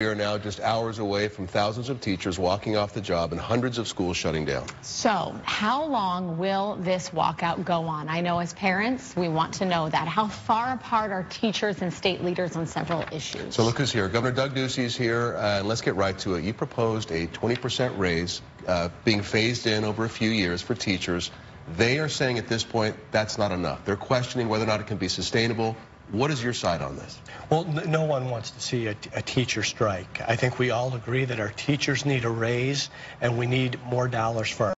We are now just hours away from thousands of teachers walking off the job and hundreds of schools shutting down. So how long will this walkout go on? I know as parents, we want to know that. How far apart are teachers and state leaders on several issues? So look who's here. Governor Doug Ducey is here, and let's get right to it. You proposed a 20% raise being phased in over a few years for teachers. They are saying at this point that's not enough. They're questioning whether or not it can be sustainable. What is your side on this? Well, no one wants to see a teacher strike. I think we all agree that our teachers need a raise and we need more dollars for our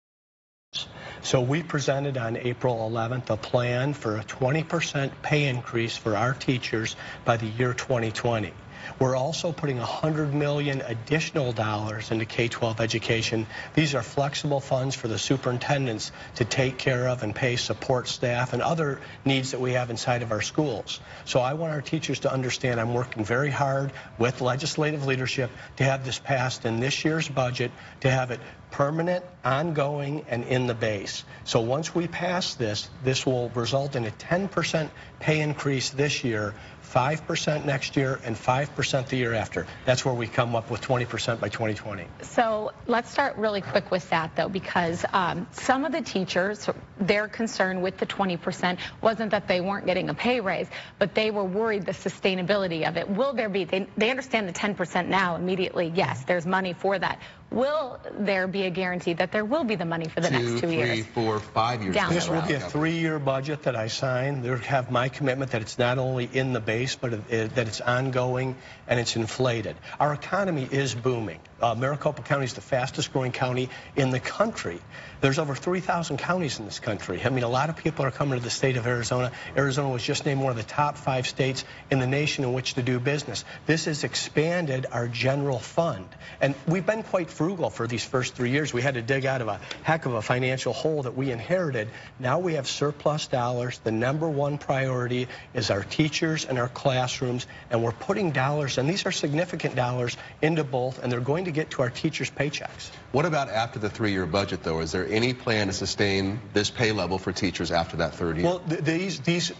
teachers. So we presented on April 11th a plan for a 20% pay increase for our teachers by the year 2020. We're also putting $100 million additional dollars into K-12 education. These are flexible funds for the superintendents to take care of and pay support staff and other needs that we have inside of our schools. So I want our teachers to understand I'm working very hard with legislative leadership to have this passed in this year's budget, to have it permanent, ongoing, and in the base. So once we pass this, this will result in a 10% pay increase this year, 5% next year, and 5% the year after. That's where we come up with 20% by 2020. So let's start really quick with that, though, because some of the teachers, their concern with the 20% wasn't that they weren't getting a pay raise, but they were worried the sustainability of it. Will there be, they understand the 10% now immediately, yes, there's money for that. Will there be a guarantee that there will be the money for the next 2 years? 2, 3, 4, 5 years. This will be a 3-year budget that I sign. They have my commitment that it's not only in the base, but that it's ongoing and it's inflated. Our economy is booming. Maricopa County is the fastest growing county in the country. There's over 3,000 counties in this country. I mean, a lot of people are coming to the state of Arizona. Arizona was just named one of the top 5 states in the nation in which to do business. This has expanded our general fund. And we've been quite frugal for these first 3 years. We had to dig out of a heck of a financial hole that we inherited. Now we have surplus dollars. The #1 priority is our teachers and our classrooms. And we're putting dollars, and these are significant dollars, into both, and they're going to get to our teachers' paychecks. What about after the 3-year budget, though? Is there any plan to sustain this pay level for teachers after that 3rd year? Well, these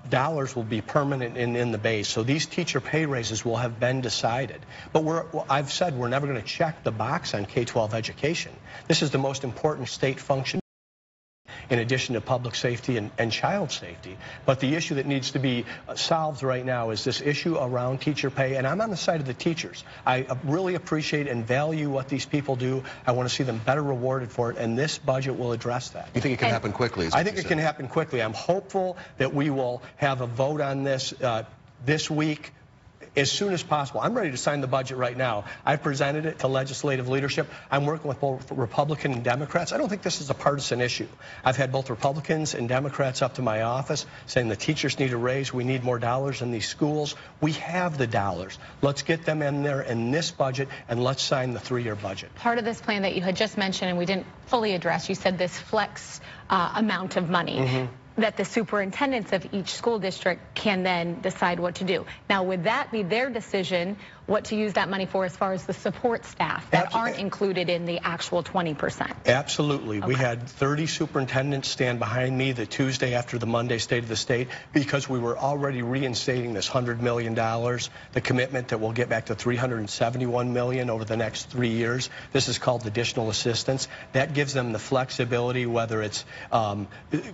dollars will be permanent in the base, so these teacher pay raises will have been decided. But I've said we're never going to check the box on K-12 education. This is the most important state function, in addition to public safety and child safety. But the issue that needs to be solved right now is this issue around teacher pay, and I'm on the side of the teachers. I really appreciate and value what these people do. I want to see them better rewarded for it, and this budget will address that. You think it can happen quickly? I think it can happen quickly. I'm hopeful that we will have a vote on this this week, as soon as possible. I'm ready to sign the budget right now. I've presented it to legislative leadership. I'm working with both Republican and Democrats. I don't think this is a partisan issue. I've had both Republicans and Democrats up to my office saying the teachers need a raise. We need more dollars in these schools. We have the dollars. Let's get them in there in this budget, and let's sign the 3-year budget. Part of this plan that you had just mentioned and we didn't fully address, you said this flex amount of money. That the superintendents of each school district can then decide what to do. Now, would that be their decision what to use that money for as far as the support staff that aren't included in the actual 20%? Absolutely. Okay. We had 30 superintendents stand behind me the Tuesday after the Monday State of the State because we were already reinstating this $100 million, the commitment that we'll get back to $371 million over the next 3 years. This is called additional assistance. That gives them the flexibility, whether it's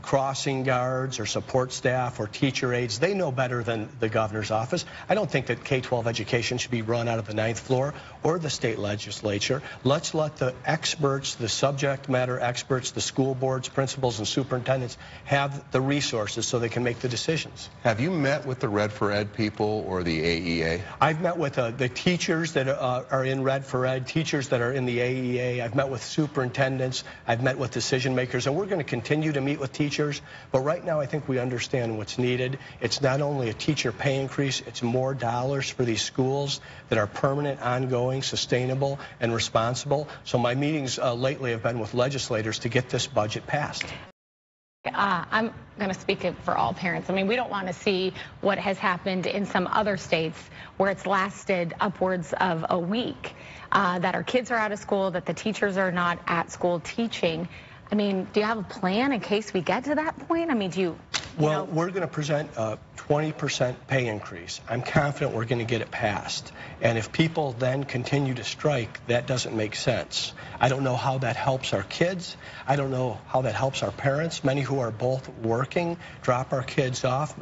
crossing guards or support staff or teacher aides. They know better than the governor's office. I don't think that K-12 education should be run out of the 9th floor or the state legislature. Let's let the experts, the subject matter experts, the school boards, principals, and superintendents have the resources so they can make the decisions. Have you met with the Red for Ed people or the AEA? I've met with the teachers that are in Red for Ed, teachers that are in the AEA. I've met with superintendents. I've met with decision makers, and we're going to continue to meet with teachers. But right now, I think we understand what's needed. It's not only a teacher pay increase, it's more dollars for these schools that are permanent, ongoing, sustainable, and responsible. So my meetings lately have been with legislators to get this budget passed. I'm going to speak for all parents. I mean, we don't want to see what has happened in some other states where it's lasted upwards of a week, that our kids are out of school, that the teachers are not at school teaching. I mean, do you have a plan in case we get to that point? I mean, do you Well, we're going to present a 20% pay increase. I'm confident we're going to get it passed. And if people then continue to strike, that doesn't make sense. I don't know how that helps our kids. I don't know how that helps our parents. Many who are both working drop our kids off.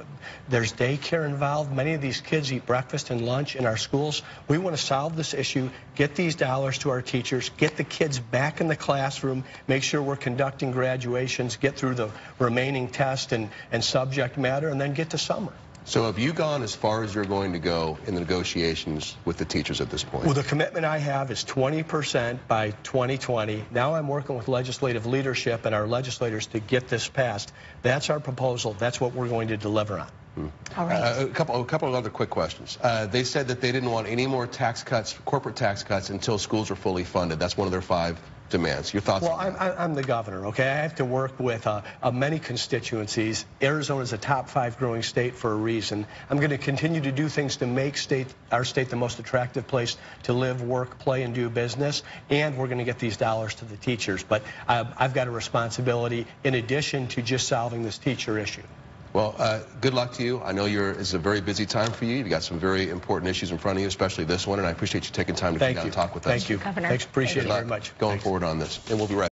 There's daycare involved. Many of these kids eat breakfast and lunch in our schools. We want to solve this issue, get these dollars to our teachers, get the kids back in the classroom, make sure we're conducting graduations, get through the remaining tests and subject matter, and then get to summer. So have you gone as far as you're going to go in the negotiations with the teachers at this point? Well, the commitment I have is 20% by 2020. Now I'm working with legislative leadership and our legislators to get this passed. That's our proposal. That's what we're going to deliver on. All right. A couple of other quick questions. They said that they didn't want any more tax cuts, corporate tax cuts, until schools are fully funded. That's one of their 5 demands. Your thoughts? Well, on that? I'm the governor, okay? I have to work with many constituencies. Arizona is a top 5 growing state for a reason. I'm going to continue to do things to make our state the most attractive place to live, work, play, and do business, and we're going to get these dollars to the teachers. But I've got a responsibility in addition to just solving this teacher issue. Well, good luck to you. I know it's a very busy time for you. You've got some very important issues in front of you, especially this one, and I appreciate you taking time to come down and talk with us. Thank you. Governor. Thanks. Appreciate it very much. Going forward on this, and we'll be right back.